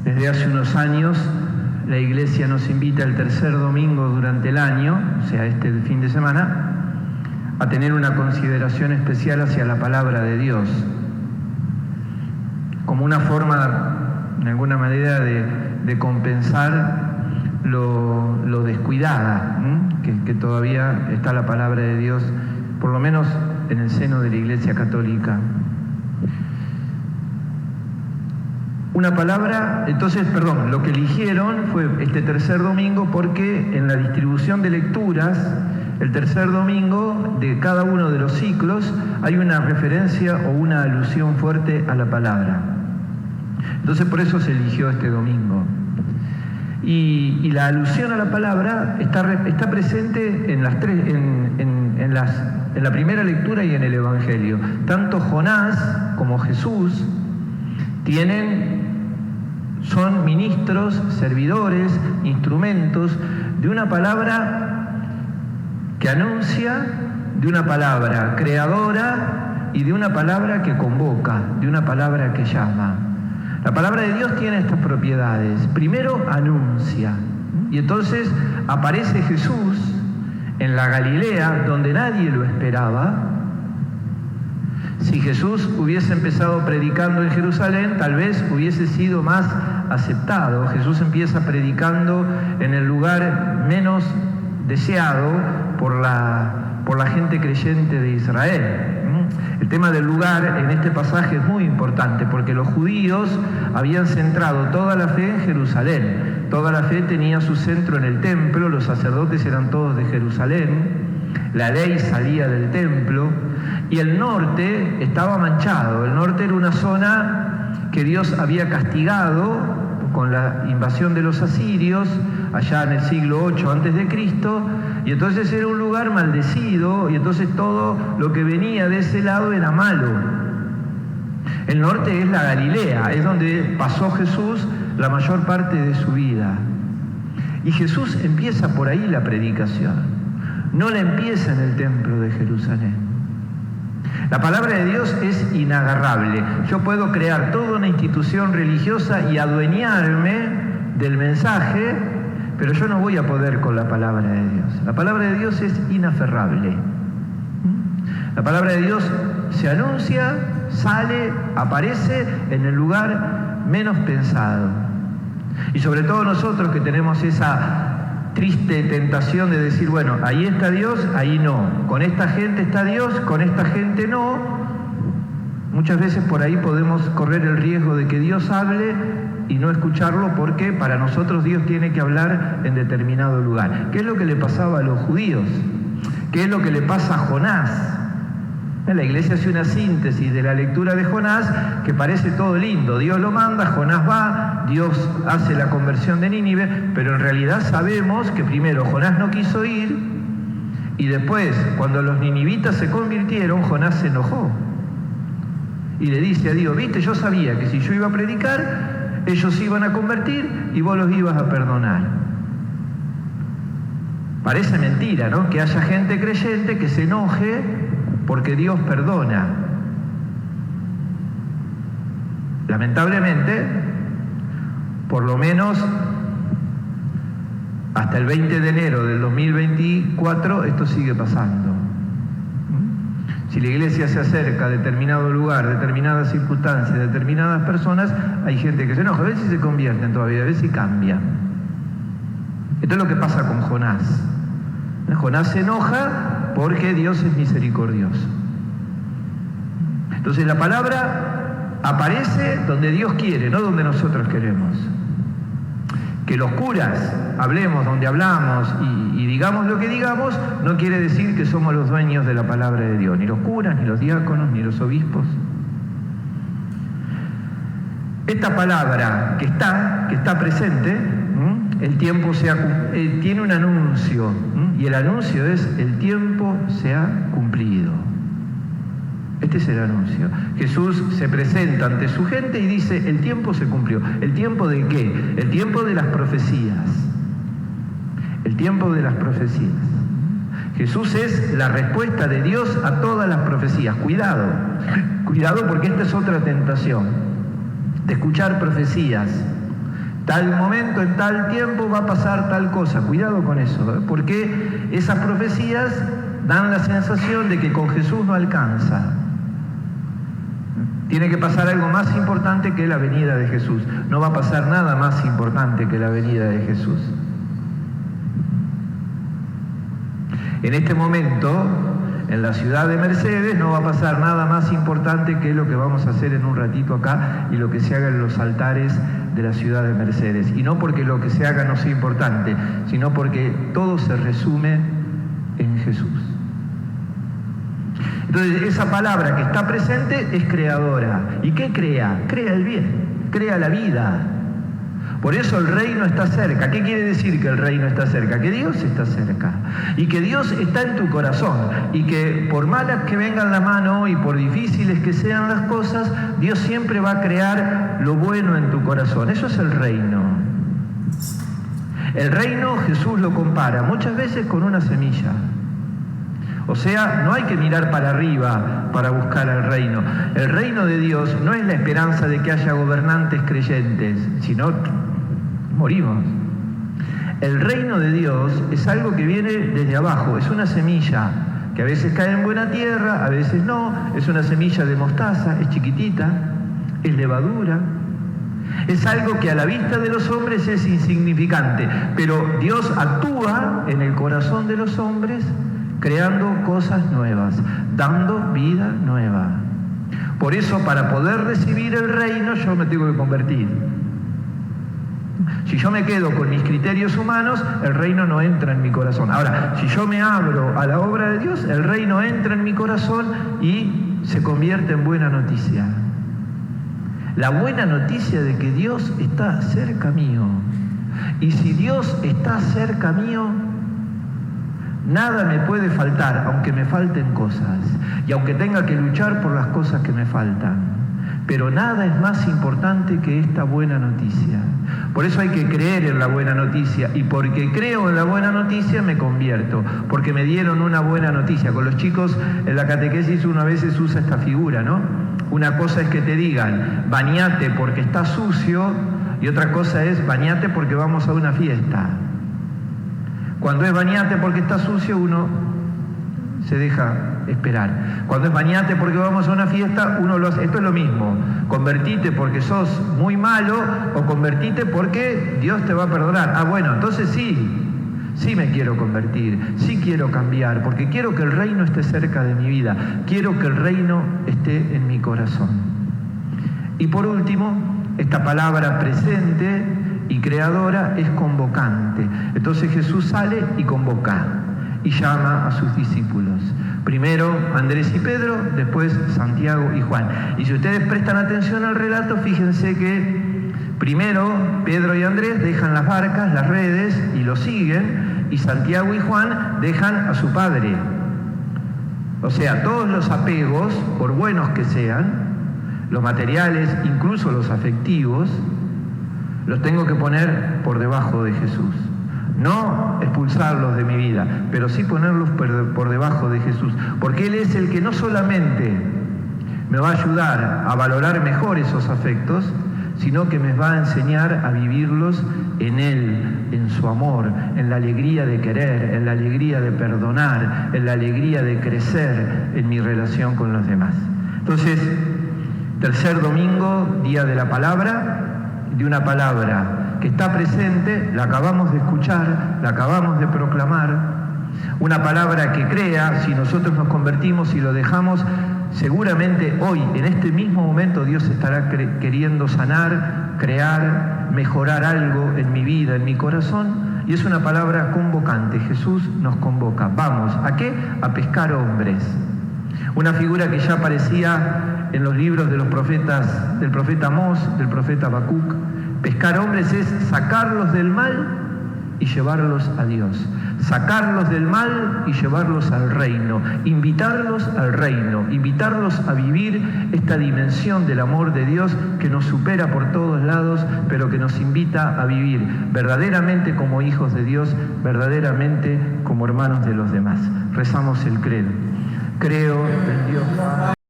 Desde hace unos años la Iglesia nos invita el tercer domingo durante el año, o sea, este fin de semana, a tener una consideración especial hacia la palabra de Dios, como una forma, de alguna manera, de compensar lo descuidada que todavía está la palabra de Dios, por lo menos en el seno de la Iglesia Católica. Una palabra, entonces, lo que eligieron fue este tercer domingo porque en la distribución de lecturas, el tercer domingo de cada uno de los ciclos hay una referencia o una alusión fuerte a la palabra. Entonces por eso se eligió este domingo. Y la alusión a la palabra está presente en las tres, en la primera lectura y en el Evangelio. Tanto Jonás como Jesús son ministros, servidores, instrumentos de una palabra que anuncia, de una palabra creadora y de una palabra que convoca, de una palabra que llama. La palabra de Dios tiene estas propiedades. Primero, anuncia. Y entonces aparece Jesús en la Galilea, donde nadie lo esperaba. Si Jesús hubiese empezado predicando en Jerusalén, tal vez hubiese sido más aceptado. Jesús empieza predicando en el lugar menos deseado por la gente creyente de Israel. El tema del lugar en este pasaje es muy importante porque los judíos habían centrado toda la fe en Jerusalén. Toda la fe tenía su centro en el templo, los sacerdotes eran todos de Jerusalén, la ley salía del templo y el norte estaba manchado. El norte era una zona que Dios había castigado con la invasión de los asirios allá en el siglo VIII a.C., y entonces era un lugar maldecido, y entonces todo lo que venía de ese lado era malo. El norte es la Galilea, es donde pasó Jesús la mayor parte de su vida. Y Jesús empieza por ahí la predicación, no la empieza en el templo de Jerusalén. La palabra de Dios es inagarrable. Yo puedo crear toda una institución religiosa y adueñarme del mensaje, pero yo no voy a poder con la palabra de Dios. La palabra de Dios es inaferrable. La palabra de Dios se anuncia, sale, aparece en el lugar menos pensado. Y sobre todo nosotros que tenemos esa triste tentación de decir, bueno, ahí está Dios, ahí no. Con esta gente está Dios, con esta gente no. Muchas veces por ahí podemos correr el riesgo de que Dios hable y no escucharlo porque para nosotros Dios tiene que hablar en determinado lugar. ¿Qué es lo que le pasaba a los judíos? ¿Qué es lo que le pasa a Jonás? La Iglesia hace una síntesis de la lectura de Jonás que parece todo lindo. Dios lo manda, Jonás va, Dios hace la conversión de Nínive, pero en realidad sabemos que primero Jonás no quiso ir y después, cuando los ninivitas se convirtieron, Jonás se enojó. Y le dice a Dios, viste, yo sabía que si yo iba a predicar, ellos se iban a convertir y vos los ibas a perdonar. Parece mentira, ¿no? Que haya gente creyente que se enoje porque Dios perdona. Lamentablemente, por lo menos hasta el 20 de enero del 2024, esto sigue pasando. Si la Iglesia se acerca a determinado lugar, determinadas circunstancias, determinadas personas, hay gente que se enoja, a ver si se convierten todavía, a ver si cambian. Esto es lo que pasa con Jonás. Jonás se enoja porque Dios es misericordioso. Entonces la palabra aparece donde Dios quiere, no donde nosotros queremos. Que los curas hablemos donde hablamos y digamos lo que digamos, no quiere decir que somos los dueños de la palabra de Dios, ni los curas, ni los diáconos, ni los obispos. Esta palabra que está presente, el tiempo tiene un anuncio, y el anuncio es: el tiempo se ha cumplido. Este es el anuncio. Jesús se presenta ante su gente y dice: el tiempo se cumplió. ¿El tiempo de qué? El tiempo de las profecías. El tiempo de las profecías. Jesús es la respuesta de Dios a todas las profecías. Cuidado, cuidado, porque esta es otra tentación, de escuchar profecías Tal momento, en tal tiempo va a pasar tal cosa. Cuidado con eso, porque esas profecías dan la sensación de que con Jesús no alcanza. Tiene que pasar algo más importante que la venida de Jesús. No va a pasar nada más importante que la venida de Jesús. En este momento, en la ciudad de Mercedes, no va a pasar nada más importante que lo que vamos a hacer en un ratito acá y lo que se haga en los altares de la ciudad de Mercedes. Y no porque lo que se haga no sea importante, sino porque todo se resume en Jesús. Entonces, esa palabra que está presente es creadora. ¿Y qué crea? Crea el bien, crea la vida. Por eso el reino está cerca. ¿Qué quiere decir que el reino está cerca? Que Dios está cerca. Y que Dios está en tu corazón. Y que por malas que vengan la mano y por difíciles que sean las cosas, Dios siempre va a crear lo bueno en tu corazón. Eso es el reino. El reino Jesús lo compara muchas veces con una semilla. O sea, no hay que mirar para arriba para buscar al reino. El reino de Dios no es la esperanza de que haya gobernantes creyentes, sino morimos. El reino de Dios es algo que viene desde abajo, es una semilla que a veces cae en buena tierra, a veces no, es una semilla de mostaza, es chiquitita, es levadura. Es algo que a la vista de los hombres es insignificante, pero Dios actúa en el corazón de los hombres creando cosas nuevas, dando vida nueva. Por eso, para poder recibir el reino, yo me tengo que convertir. Si yo me quedo con mis criterios humanos, el reino no entra en mi corazón. Ahora, si yo me abro a la obra de Dios, el reino entra en mi corazón y se convierte en buena noticia. La buena noticia de que Dios está cerca mío. Y si Dios está cerca mío, nada me puede faltar, aunque me falten cosas, y aunque tenga que luchar por las cosas que me faltan. Pero nada es más importante que esta buena noticia. Por eso hay que creer en la buena noticia, y porque creo en la buena noticia me convierto, porque me dieron una buena noticia. Con los chicos en la catequesis uno a veces usa esta figura, ¿no? Una cosa es que te digan, bañate porque está sucio, y otra cosa es, bañate porque vamos a una fiesta. Cuando es bañate porque está sucio, uno se deja esperar. Cuando es bañate porque vamos a una fiesta, uno lo hace. Esto es lo mismo. Convertite porque sos muy malo o convertite porque Dios te va a perdonar. Ah, bueno, entonces sí me quiero convertir, sí quiero cambiar, porque quiero que el reino esté cerca de mi vida, quiero que el reino esté en mi corazón. Y por último, esta palabra presente y creadora es convocante. Entonces Jesús sale y convoca y llama a sus discípulos. Primero Andrés y Pedro, después Santiago y Juan. Y si ustedes prestan atención al relato, fíjense que primero Pedro y Andrés dejan las barcas, las redes, y lo siguen, y Santiago y Juan dejan a su padre. O sea, todos los apegos, por buenos que sean, los materiales, incluso los afectivos, los tengo que poner por debajo de Jesús. No expulsarlos de mi vida, pero sí ponerlos por debajo de Jesús. Porque Él es el que no solamente me va a ayudar a valorar mejor esos afectos, sino que me va a enseñar a vivirlos en Él, en su amor, en la alegría de querer, en la alegría de perdonar, en la alegría de crecer en mi relación con los demás. Entonces, tercer domingo, día de la palabra, de una palabra que está presente, la acabamos de escuchar, la acabamos de proclamar, una palabra que crea, si nosotros nos convertimos y lo dejamos, seguramente hoy, en este mismo momento, Dios estará queriendo sanar, crear, mejorar algo en mi vida, en mi corazón, y es una palabra convocante. Jesús nos convoca. Vamos, ¿a qué? A pescar hombres. Una figura que ya aparecía en los libros de los profetas, del profeta Amós, del profeta Habacuc. Pescar hombres es sacarlos del mal y llevarlos a Dios. Sacarlos del mal y llevarlos al reino. Invitarlos al reino. Invitarlos a vivir esta dimensión del amor de Dios que nos supera por todos lados, pero que nos invita a vivir verdaderamente como hijos de Dios, verdaderamente como hermanos de los demás. Rezamos el credo. Creo en Dios.